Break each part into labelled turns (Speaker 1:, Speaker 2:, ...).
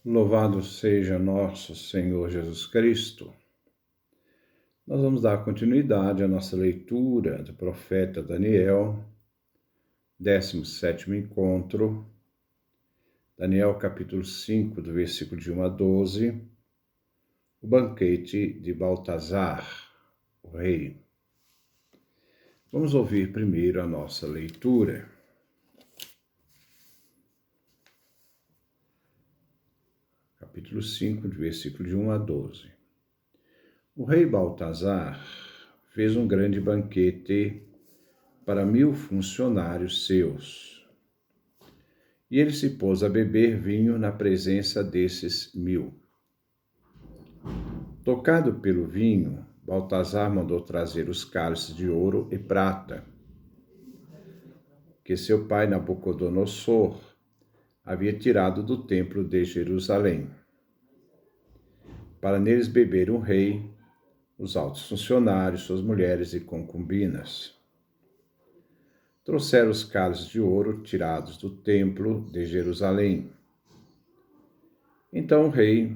Speaker 1: Louvado seja nosso Senhor Jesus Cristo. Nós vamos dar continuidade à nossa leitura do profeta Daniel, 17º encontro, Daniel capítulo 5, do versículo de 1 a 12, o banquete de Baltazar, o rei. Vamos ouvir primeiro a nossa leitura. Capítulo 5, do versículo de 1 a 12. O rei Baltazar fez um grande banquete para 1000 funcionários seus. E ele se pôs a beber vinho na presença desses 1000. Tocado pelo vinho, Baltazar mandou trazer os cálices de ouro e prata, que seu pai Nabucodonosor havia tirado do templo de Jerusalém, para neles beber o rei, os altos funcionários, suas mulheres e concubinas. Trouxeram os cálices de ouro tirados do templo de Jerusalém. Então o rei,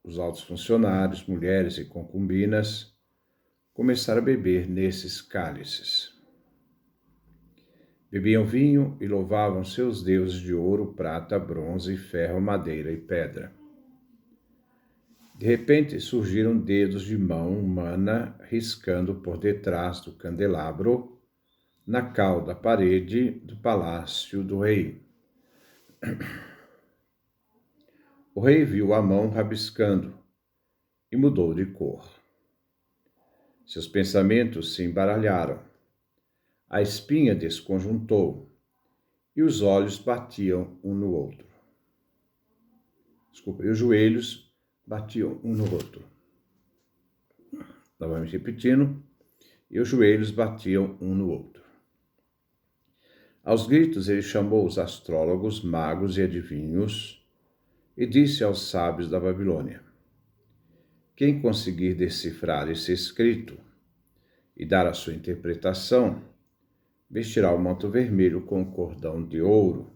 Speaker 1: os altos funcionários, mulheres e concubinas começaram a beber nesses cálices. Bebiam vinho e louvavam seus deuses de ouro, prata, bronze, ferro, madeira e pedra. De repente surgiram dedos de mão humana riscando por detrás do candelabro, na cauda parede do palácio do rei. O rei viu a mão rabiscando e mudou de cor. Seus pensamentos se embaralharam. A espinha desconjuntou e os olhos batiam um no outro. E os joelhos batiam um no outro. Novamente repetindo, e os joelhos batiam um no outro. Aos gritos ele chamou os astrólogos, magos e adivinhos e disse aos sábios da Babilônia: quem conseguir decifrar esse escrito e dar a sua interpretação, vestirá o manto vermelho com um cordão de ouro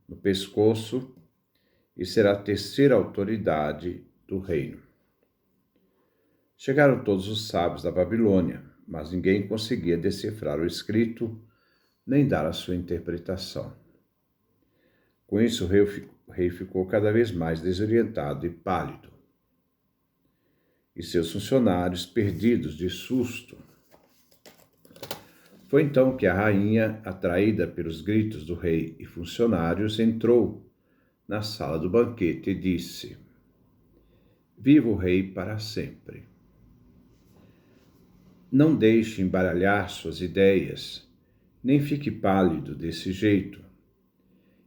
Speaker 1: no pescoço e será a terceira autoridade do reino. Chegaram todos os sábios da Babilônia, mas ninguém conseguia decifrar o escrito nem dar a sua interpretação. Com isso, o rei ficou cada vez mais desorientado e pálido. E seus funcionários, perdidos de susto. Foi então que a rainha, atraída pelos gritos do rei e funcionários, entrou na sala do banquete e disse: viva o rei para sempre. Não deixe embaralhar suas ideias, nem fique pálido desse jeito.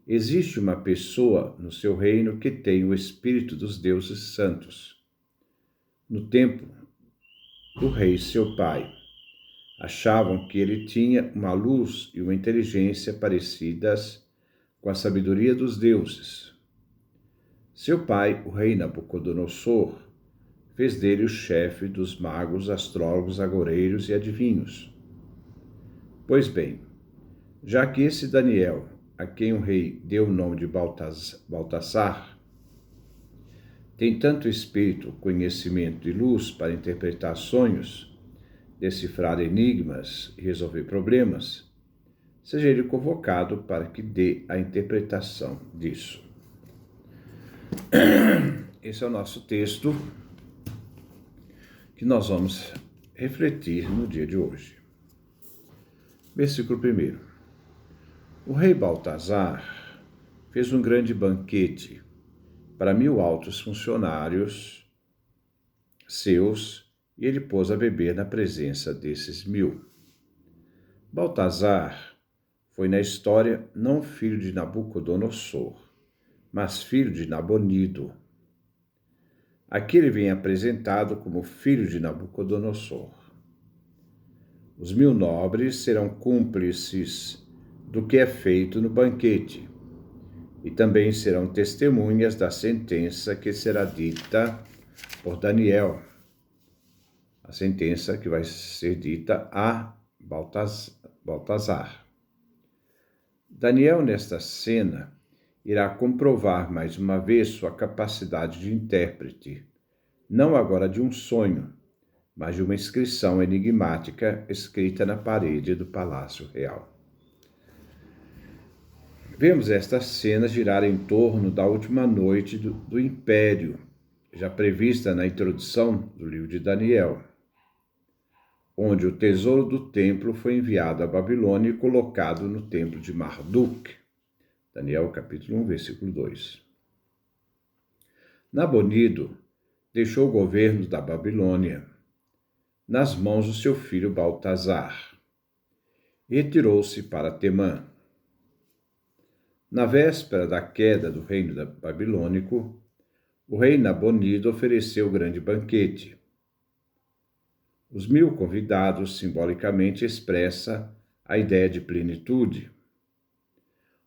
Speaker 1: Existe uma pessoa no seu reino que tem o espírito dos deuses santos. No tempo do rei seu pai, achavam que ele tinha uma luz e uma inteligência parecidas com a sabedoria dos deuses. Seu pai, o rei Nabucodonosor, fez dele o chefe dos magos, astrólogos, agoureiros e adivinhos. Pois bem, já que esse Daniel, a quem o rei deu o nome de Baltazar, tem tanto espírito, conhecimento e luz para interpretar sonhos, decifrar enigmas e resolver problemas, seja ele convocado para que dê a interpretação disso. Esse é o nosso texto que nós vamos refletir no dia de hoje. Versículo 1. O rei Baltazar fez um grande banquete para 1000 altos funcionários seus e ele pôs a beber na presença desses 1000. Baltazar foi na história não filho de Nabucodonosor, mas filho de Nabonido. Aqui ele vem apresentado como filho de Nabucodonosor. Os 1000 nobres serão cúmplices do que é feito no banquete e também serão testemunhas da sentença que será dita por Daniel, a sentença que vai ser dita a Baltazar. Daniel, nesta cena, irá comprovar mais uma vez sua capacidade de intérprete, não agora de um sonho, mas de uma inscrição enigmática escrita na parede do Palácio Real. Vemos esta cena girar em torno da última noite do Império, já prevista na introdução do livro de Daniel, onde o tesouro do templo foi enviado à Babilônia e colocado no templo de Marduk. Daniel capítulo 1, versículo 2. Nabonido deixou o governo da Babilônia nas mãos do seu filho Baltazar e retirou-se para Temã. Na véspera da queda do reino babilônico, o rei Nabonido ofereceu grande banquete. Os 1000 convidados simbolicamente expressa a ideia de plenitude.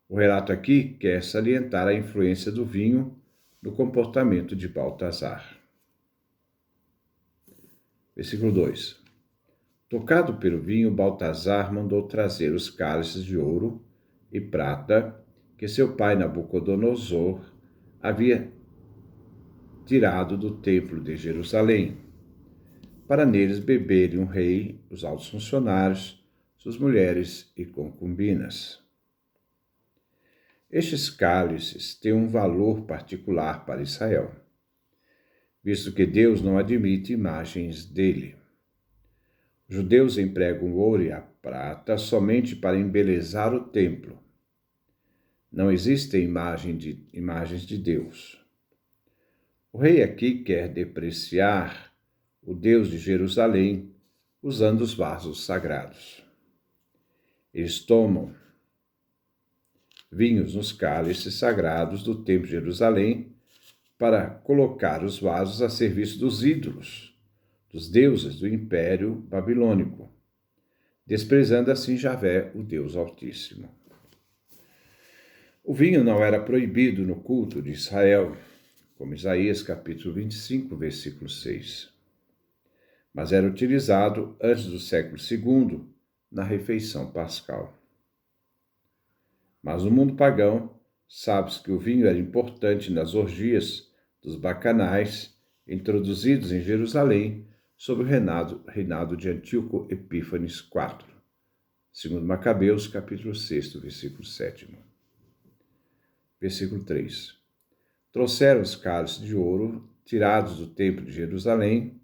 Speaker 1: O relato aqui quer salientar a influência do vinho no comportamento de Baltazar. Versículo 2. Tocado pelo vinho, Baltazar mandou trazer os cálices de ouro e prata que seu pai Nabucodonosor havia tirado do templo de Jerusalém, para neles beberem o rei, os altos funcionários, suas mulheres e concubinas. Estes cálices têm um valor particular para Israel, visto que Deus não admite imagens dele. Os judeus empregam o ouro e a prata somente para embelezar o templo. Não existem imagens de Deus. O rei aqui quer depreciar o Deus de Jerusalém usando os vasos sagrados. Eles tomam vinhos nos cálices sagrados do templo de Jerusalém para colocar os vasos a serviço dos ídolos, dos deuses do Império Babilônico, desprezando assim Javé, o Deus Altíssimo. O vinho não era proibido no culto de Israel, como Isaías capítulo 25, versículo 6, mas era utilizado antes do século II na refeição pascal. Mas no mundo pagão, sabe-se que o vinho era importante nas orgias dos bacanais introduzidos em Jerusalém sob o reinado de Antíoco Epífanes IV, segundo Macabeus, capítulo 6, versículo 7. Versículo 3. Trouxeram os cálices de ouro tirados do templo de Jerusalém.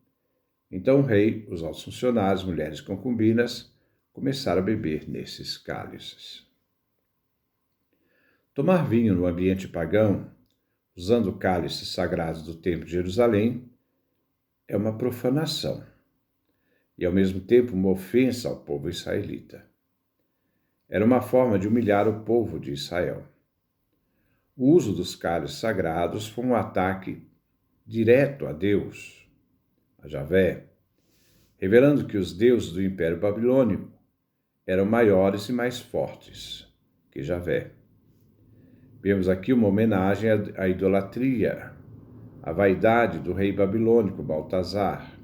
Speaker 1: Então o rei, os altos funcionários, mulheres e concubinas começaram a beber nesses cálices. Tomar vinho no ambiente pagão, usando cálices sagrados do templo de Jerusalém, é uma profanação e, ao mesmo tempo, uma ofensa ao povo israelita. Era uma forma de humilhar o povo de Israel. O uso dos cálices sagrados foi um ataque direto a Deus, a Javé, revelando que os deuses do Império Babilônico eram maiores e mais fortes que Javé. Vemos aqui uma homenagem à idolatria, à vaidade do rei babilônico Baltazar,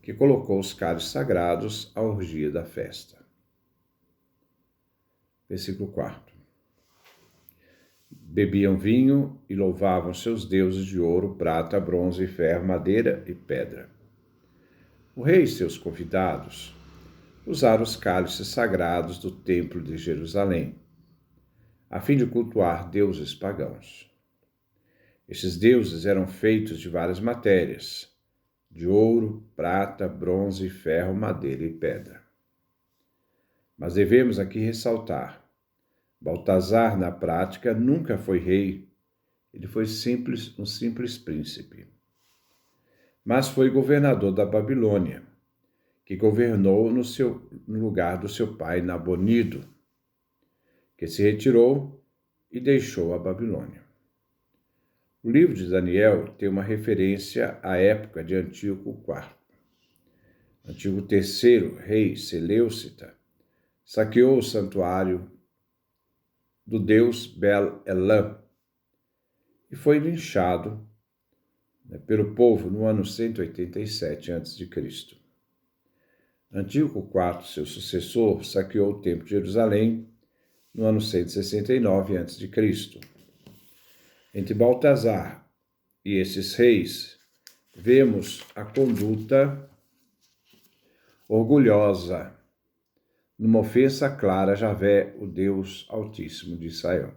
Speaker 1: que colocou os cálices sagrados à orgia da festa. Versículo 4. Bebiam vinho e louvavam seus deuses de ouro, prata, bronze, ferro, madeira e pedra. O rei e seus convidados usaram os cálices sagrados do templo de Jerusalém, a fim de cultuar deuses pagãos. Estes deuses eram feitos de várias matérias, de ouro, prata, bronze, ferro, madeira e pedra. Mas devemos aqui ressaltar: Baltazar, na prática, nunca foi rei, ele foi um simples príncipe. Mas foi governador da Babilônia, que governou no lugar do seu pai Nabonido, que se retirou e deixou a Babilônia. O livro de Daniel tem uma referência à época de Antíoco IV. Antíoco III, rei Seleucida, saqueou o santuário do deus Bel-Elã e foi linchado pelo povo no ano 187 a.C. Antíoco IV, seu sucessor, saqueou o templo de Jerusalém no ano 169 a.C. Entre Baltazar e esses reis, vemos a conduta orgulhosa, numa ofensa clara a Javé, o Deus Altíssimo de Israel.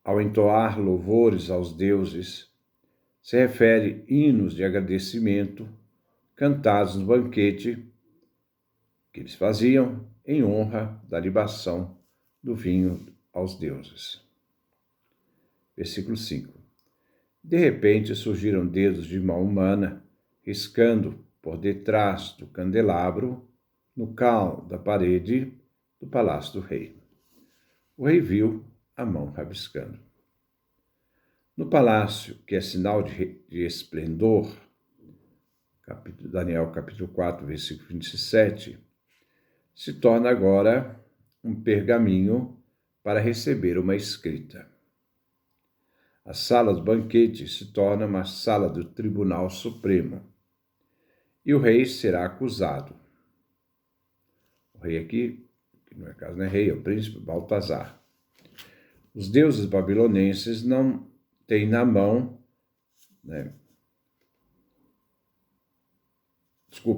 Speaker 1: Ao entoar louvores aos deuses, se refere hinos de agradecimento cantados no banquete que eles faziam em honra da libação do vinho aos deuses. Versículo 5. De repente surgiram dedos de mão humana, riscando por detrás do candelabro, no cal da parede do palácio do rei. O rei viu a mão rabiscando. No palácio, que é sinal de esplendor, Daniel capítulo 4, versículo 27, se torna agora um pergaminho para receber uma escrita. A sala do banquete se torna uma sala do Tribunal Supremo. E o rei será acusado. O rei aqui, que no caso não é rei, é o príncipe Baltazar. Os deuses babilonenses não têm na mão,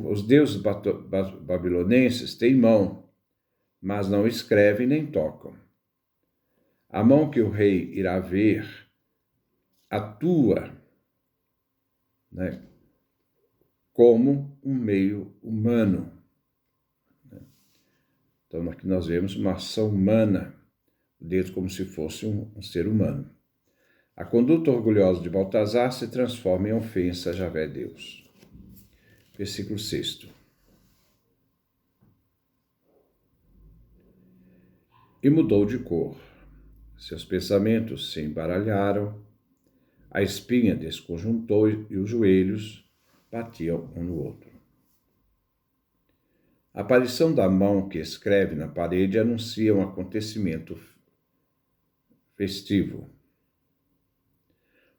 Speaker 1: os deuses babilonenses têm mão, mas não escrevem nem tocam. A mão que o rei irá ver atua, como um meio humano. Então, aqui nós vemos uma ação humana, o dedo como se fosse um ser humano. A conduta orgulhosa de Baltazar se transforma em ofensa a Javé Deus. Versículo 6. E mudou de cor. Seus pensamentos se embaralharam, a espinha desconjuntou e os joelhos batiam um no outro. A aparição da mão que escreve na parede anuncia um acontecimento festivo.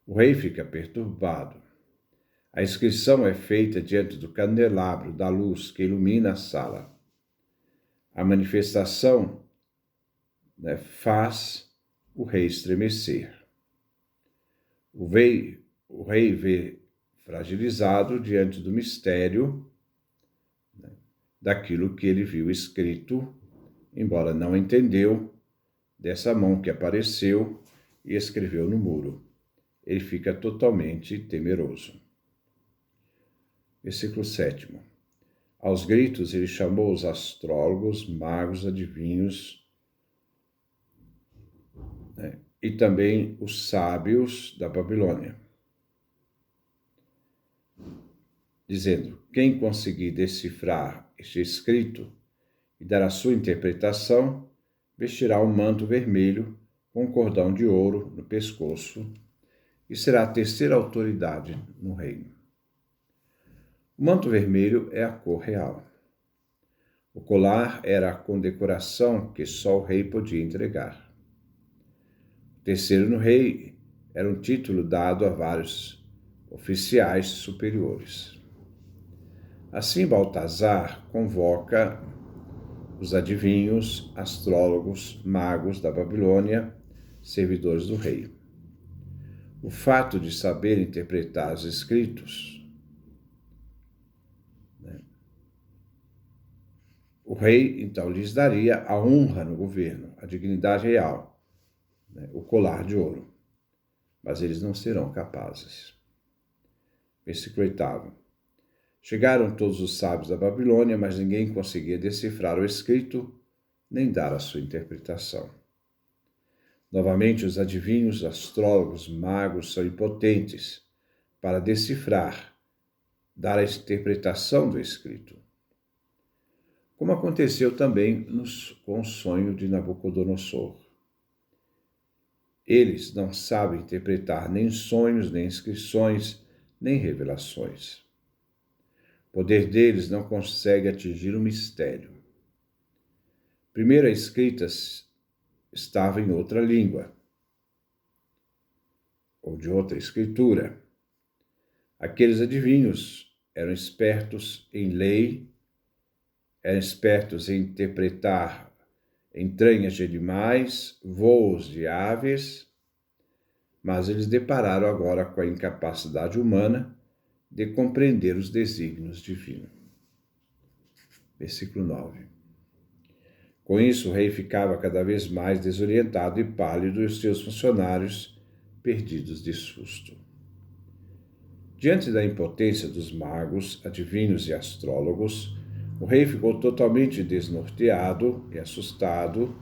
Speaker 1: O rei fica perturbado. A inscrição é feita diante do candelabro da luz que ilumina a sala. A manifestação faz o rei estremecer. O rei vê fragilizado diante do mistério daquilo que ele viu escrito, embora não entendeu, dessa mão que apareceu e escreveu no muro. Ele fica totalmente temeroso. Versículo 7. Aos gritos ele chamou os astrólogos, magos, adivinhos, e também os sábios da Babilônia, dizendo: quem conseguir decifrar este escrito e dar a sua interpretação, vestirá um manto vermelho com um cordão de ouro no pescoço e será a terceira autoridade no reino. O manto vermelho é a cor real. O colar era a condecoração que só o rei podia entregar. O terceiro no rei era um título dado a vários oficiais superiores. Assim, Baltazar convoca os adivinhos, astrólogos, magos da Babilônia, servidores do rei. O fato de saber interpretar os escritos, o rei, então, lhes daria a honra no governo, a dignidade real, o colar de ouro. Mas eles não serão capazes. Versículo 8. Chegaram todos os sábios da Babilônia, mas ninguém conseguia decifrar o escrito, nem dar a sua interpretação. Novamente, os adivinhos, astrólogos, magos são impotentes para decifrar, dar a interpretação do escrito. Como aconteceu também com o sonho de Nabucodonosor. Eles não sabem interpretar nem sonhos, nem inscrições, nem revelações. O poder deles não consegue atingir o mistério. Primeiro, a escrita estava em outra língua, ou de outra escritura. Aqueles adivinhos eram espertos em lei, eram espertos em interpretar entranhas de animais, voos de aves, mas eles depararam agora com a incapacidade humana de compreender os desígnios divinos. Versículo 9. Com isso, o rei ficava cada vez mais desorientado e pálido e os seus funcionários perdidos de susto. Diante da impotência dos magos, adivinhos e astrólogos, o rei ficou totalmente desnorteado e assustado,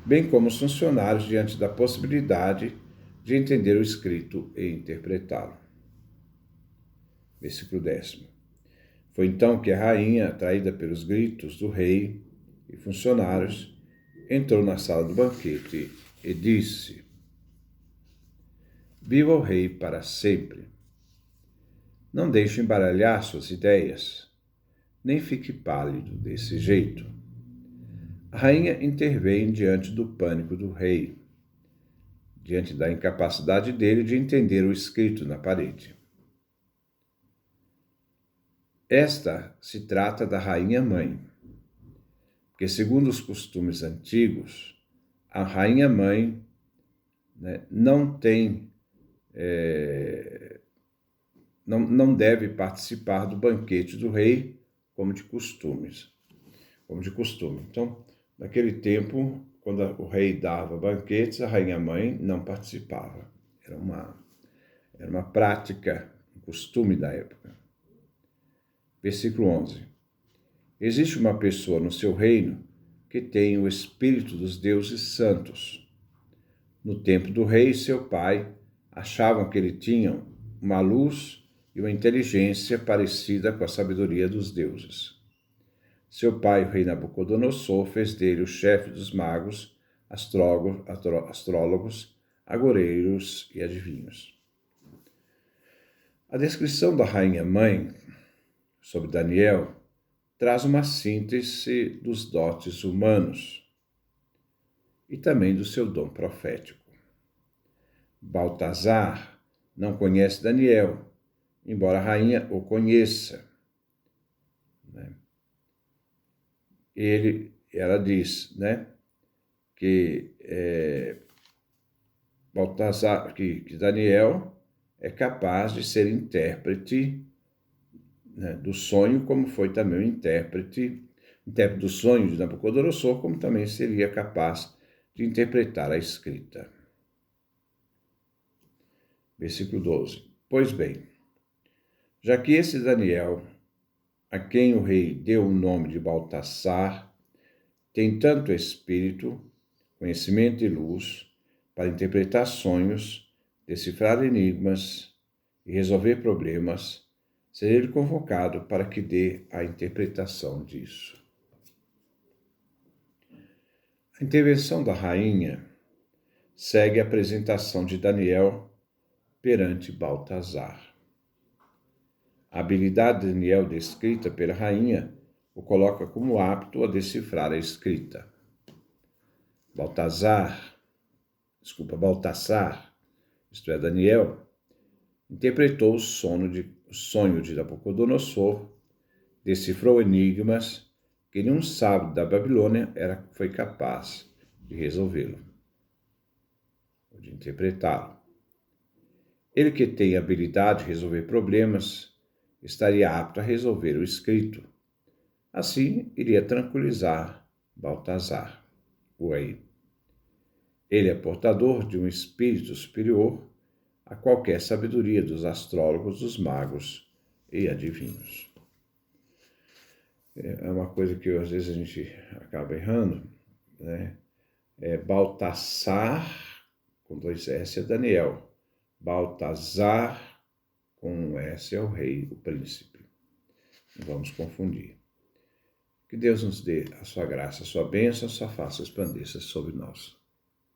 Speaker 1: bem como os funcionários diante da possibilidade de entender o escrito e interpretá-lo. Versículo 10. Foi então que a rainha, atraída pelos gritos do rei e funcionários, entrou na sala do banquete e disse: Viva o rei para sempre! Não deixe embaralhar suas ideias, nem fique pálido desse jeito. A rainha intervém diante do pânico do rei, diante da incapacidade dele de entender o escrito na parede. Esta se trata da rainha-mãe, porque, segundo os costumes antigos, a rainha-mãe não tem, não deve participar do banquete do rei como de costume. Então, naquele tempo, quando o rei dava banquetes, a rainha-mãe não participava. Era uma prática, um costume da época. Versículo 11. Existe uma pessoa no seu reino que tem o espírito dos deuses santos. No tempo do rei, seu pai, achavam que ele tinha uma luz e uma inteligência parecida com a sabedoria dos deuses. Seu pai, o rei Nabucodonosor, fez dele o chefe dos magos, astrólogos, agoreiros e adivinhos. A descrição da rainha-mãe sobre Daniel traz uma síntese dos dotes humanos e também do seu dom profético. Baltazar não conhece Daniel, embora a rainha o conheça. Ela diz, que Baltazar, que Daniel é capaz de ser intérprete do sonho, como foi também o intérprete do sonho de Nabucodonosor, como também seria capaz de interpretar a escrita. Versículo 12. Pois bem, já que esse Daniel, a quem o rei deu o nome de Baltasar, tem tanto espírito, conhecimento e luz para interpretar sonhos, decifrar enigmas e resolver problemas, será ele convocado para que dê a interpretação disso. A intervenção da rainha segue a apresentação de Daniel perante Baltazar. A habilidade de Daniel descrita pela rainha o coloca como apto a decifrar a escrita. Baltazar, isto é, Daniel, interpretou o sonho de Nabucodonosor, decifrou enigmas que nenhum sábio da Babilônia foi capaz de resolvê-lo, ou de interpretá-lo. Ele que tem a habilidade de resolver problemas, estaria apto a resolver o escrito. Assim, iria tranquilizar Baltazar, o rei. Ele é portador de um espírito superior a qualquer sabedoria dos astrólogos, dos magos e adivinhos. É uma coisa que às vezes a gente acaba errando, Baltasar, com 2 S, é Daniel. Baltazar, com 1 S, é o rei, o príncipe. Não vamos confundir. Que Deus nos dê a sua graça, a sua bênção, a sua face expandir-se sobre nós.